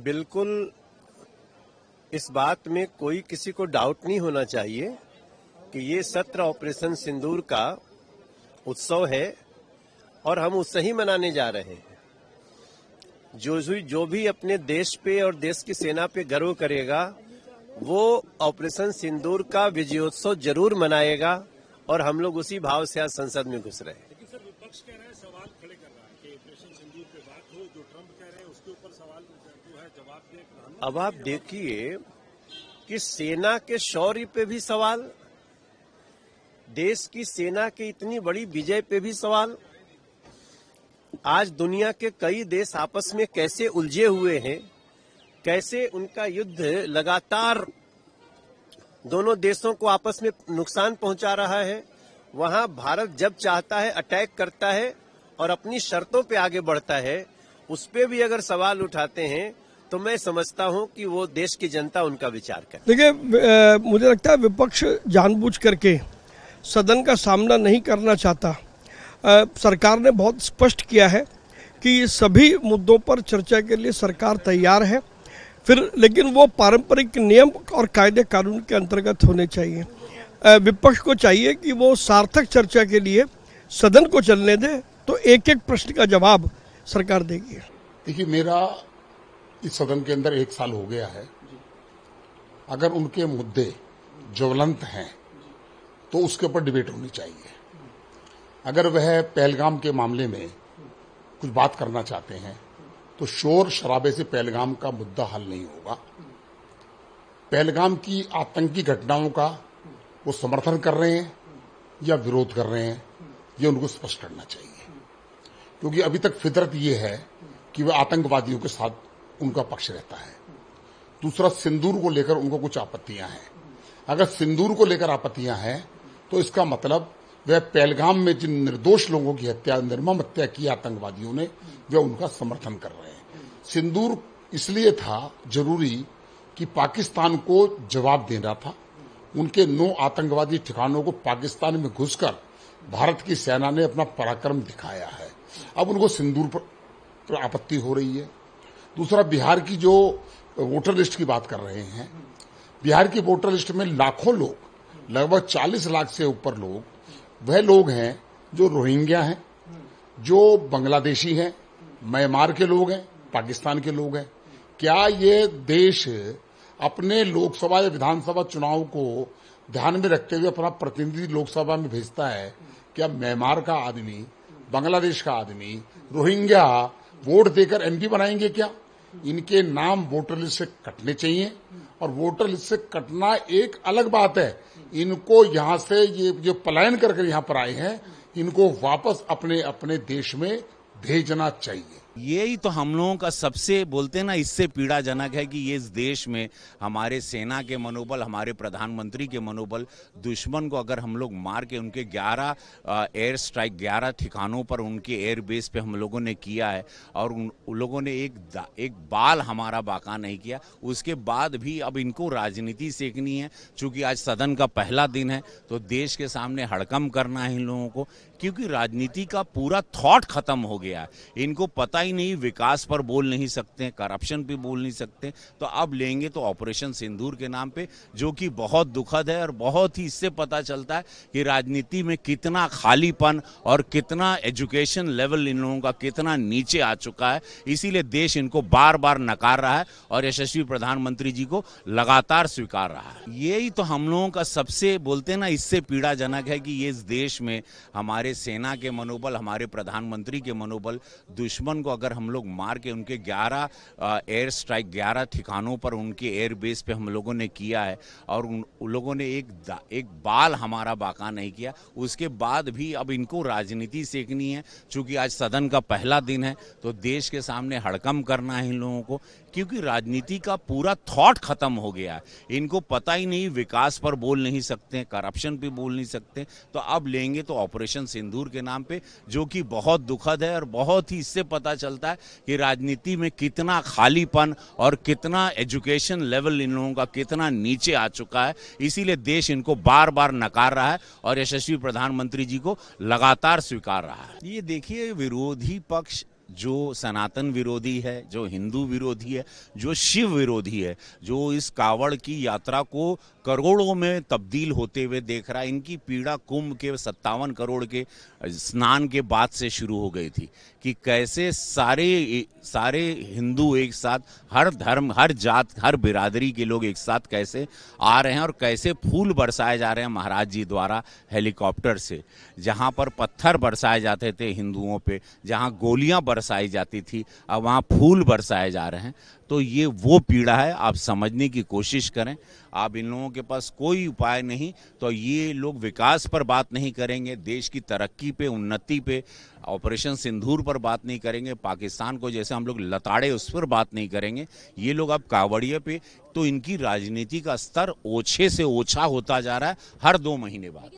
बिल्कुल इस बात में कोई किसी को डाउट नहीं होना चाहिए कि ये सत्र ऑपरेशन सिंदूर का उत्सव है और हम उससे ही मनाने जा रहे हैं। जो भी अपने देश पे और देश की सेना पे गर्व करेगा वो ऑपरेशन सिंदूर का विजयोत्सव जरूर मनाएगा और हम लोग उसी भाव से आज संसद में घुस रहे हैं। लेकिन सर विपक्ष कह रहा है, सवाल खड़े कर रहा है कि ऑपरेशन सिंदूर पे बात हो, जो ट्रंप कह रहे हैं उसके ऊपर सवाल जो है जवाब दे। अब आप देखिए कि सेना के शौर्य पे भी सवाल, देश की सेना की इतनी बड़ी विजय पे भी सवाल। आज दुनिया के कई देश आपस में कैसे उलझे हुए हैं, कैसे उनका युद्ध लगातार दोनों देशों को आपस में नुकसान पहुंचा रहा है। वहां भारत जब चाहता है अटैक करता है और अपनी शर्तों पे आगे बढ़ता है। उस पे भी अगर सवाल उठाते हैं तो मैं समझता हूं कि वो देश की जनता उनका विचार करे। देखिए, मुझे लगता है विपक्ष जानबूझ करके सदन का सामना नहीं करना चाहता। सरकार ने बहुत स्पष्ट किया है कि सभी मुद्दों पर चर्चा के लिए सरकार तैयार है, लेकिन वो पारंपरिक नियम और कायदे कानून के अंतर्गत होने चाहिए। विपक्ष को चाहिए कि वो सार्थक चर्चा के लिए सदन को चलने दे, तो एक एक प्रश्न का जवाब सरकार देगी। देखिए, मेरा इस सदन के अंदर 1 साल हो गया है। अगर उनके मुद्दे ज्वलंत हैं तो उसके ऊपर डिबेट होनी चाहिए। अगर वह पहलगाम के मामले में कुछ बात करना चाहते हैं तो शोर शराबे से पहलगाम का मुद्दा हल नहीं होगा। पहलगाम की आतंकी घटनाओं का वो समर्थन कर रहे हैं या विरोध कर रहे हैं, ये उनको स्पष्ट करना चाहिए, क्योंकि अभी तक फितरत ये है कि वह आतंकवादियों के साथ उनका पक्ष रहता है। दूसरा, सिंदूर को लेकर उनको कुछ आपत्तियां हैं। अगर सिंदूर को लेकर आपत्तियां हैं तो इसका मतलब वह पहलगाम में जिन निर्दोष लोगों की हत्या, निर्मम हत्या की आतंकवादियों ने, वे उनका समर्थन कर रहे हैं। सिंदूर इसलिए था जरूरी कि पाकिस्तान को जवाब देना था। उनके 9 आतंकवादी ठिकानों को पाकिस्तान में घुसकर भारत की सेना ने अपना पराक्रम दिखाया है। अब उनको सिंदूर पर आपत्ति हो रही है। दूसरा, बिहार की जो वोटर लिस्ट की बात कर रहे हैं, बिहार की वोटर लिस्ट में लाखों लोग, लगभग 40 लाख से ऊपर लोग वह लोग हैं जो रोहिंग्या हैं, जो बांग्लादेशी हैं, म्यांमार के लोग हैं, पाकिस्तान के लोग हैं। क्या ये देश अपने लोकसभा या विधानसभा चुनाव को ध्यान में रखते हुए अपना प्रतिनिधि लोकसभा में भेजता है? क्या म्यांमार का आदमी, बांग्लादेश का आदमी, रोहिंग्या वोट देकर एमपी बनाएंगे क्या? इनके नाम वोटर लिस्ट से कटने चाहिए, और वोटर लिस्ट से कटना एक अलग बात है। इनको यहां से, ये जो पलायन करके यहां पर आए हैं, इनको वापस अपने अपने देश में भेजना चाहिए। यही तो हम लोगों का सबसे बोलते हैं ना, इससे पीड़ाजनक है कि ये इस देश में हमारे सेना के मनोबल, हमारे प्रधानमंत्री के मनोबल, दुश्मन को अगर हम लोग मार के उनके 11 एयर स्ट्राइक 11 ठिकानों पर उनके एयर बेस पे हम लोगों ने किया है, और उन लोगों ने एक बाल हमारा बाका नहीं किया। उसके बाद भी अब इनको राजनीति सेकनी है। चूंकि आज सदन का पहला दिन है तो देश के सामने हड़कंप करना है इन लोगों को, क्योंकि राजनीति का पूरा थॉट खत्म हो गया है। इनको पता ही नहीं, विकास पर बोल नहीं सकते, करप्शन पे बोल नहीं सकते, तो अब लेंगे तो ऑपरेशन सिंदूर के नाम पे, जो कि बहुत दुखद है। और बहुत ही इससे पता चलता है कि राजनीति में कितना खालीपन और कितना एजुकेशन लेवल इन लोगों का कितना नीचे आ चुका है। इसीलिए देश इनको बार बार नकार रहा है और यशस्वी प्रधानमंत्री जी को लगातार स्वीकार रहा है। यही तो हम लोगों का सबसे बोलते हैं ना, इससे पीड़ाजनक है कि ये इस देश में हमारे सेना के मनोबल, हमारे प्रधानमंत्री के मनोबल, दुश्मन को अगर हम लोग मार के उनके 11 एयर स्ट्राइक 11 ठिकानों पर उनके एयर बेस पे हम लोगों ने किया है, और उन लोगों ने एक बाल हमारा बाका नहीं किया। उसके बाद भी अब इनको राजनीति सेकनी है। चूंकि आज सदन का पहला दिन है तो देश के सामने हड़कंप करना है इन लोगों को, क्योंकि राजनीति का पूरा थॉट खत्म हो गया है। इनको पता ही नहीं, विकास पर बोल नहीं सकते, करप्शन पे बोल नहीं सकते, तो अब लेंगे तो ऑपरेशन सिंदूर के नाम पे, जो कि बहुत दुखद है। और बहुत ही इससे पता चलता है कि राजनीति में कितना खालीपन और कितना एजुकेशन लेवल इन लोगों का कितना नीचे आ चुका है। इसीलिए देश इनको बार बार नकार रहा है और यशस्वी प्रधानमंत्री जी को लगातार स्वीकार रहा है। ये देखिए, विरोधी पक्ष जो सनातन विरोधी है, जो हिंदू विरोधी है, जो शिव विरोधी है, जो इस कावड़ की यात्रा को करोड़ों में तब्दील होते हुए देख रहा है, इनकी पीड़ा कुंभ के 57 करोड़ के स्नान के बाद से शुरू हो गई थी कि कैसे सारे हिंदू एक साथ, हर धर्म, हर जात, हर बिरादरी के लोग एक साथ कैसे आ रहे हैं और कैसे फूल बरसाए जा रहे हैं महाराज जी द्वारा हेलीकॉप्टर से। जहां पर पत्थर बरसाए जाते थे हिंदुओं पे, जहां गोलियां बरसाई जाती थी, अब वहां फूल बरसाए जा रहे हैं। तो ये वो पीड़ा है, आप समझने की कोशिश करें। आप इन लोगों के पास कोई उपाय नहीं, तो ये लोग विकास पर बात नहीं करेंगे, देश की तरक्की पे, उन्नति पे, ऑपरेशन सिंदूर पर बात नहीं करेंगे, पाकिस्तान को जैसे हम लोग लताड़े उस पर बात नहीं करेंगे। ये लोग अब कावड़िए पे, तो इनकी राजनीति का स्तर ओछे से ओछा होता जा रहा है हर 2 महीने बाद।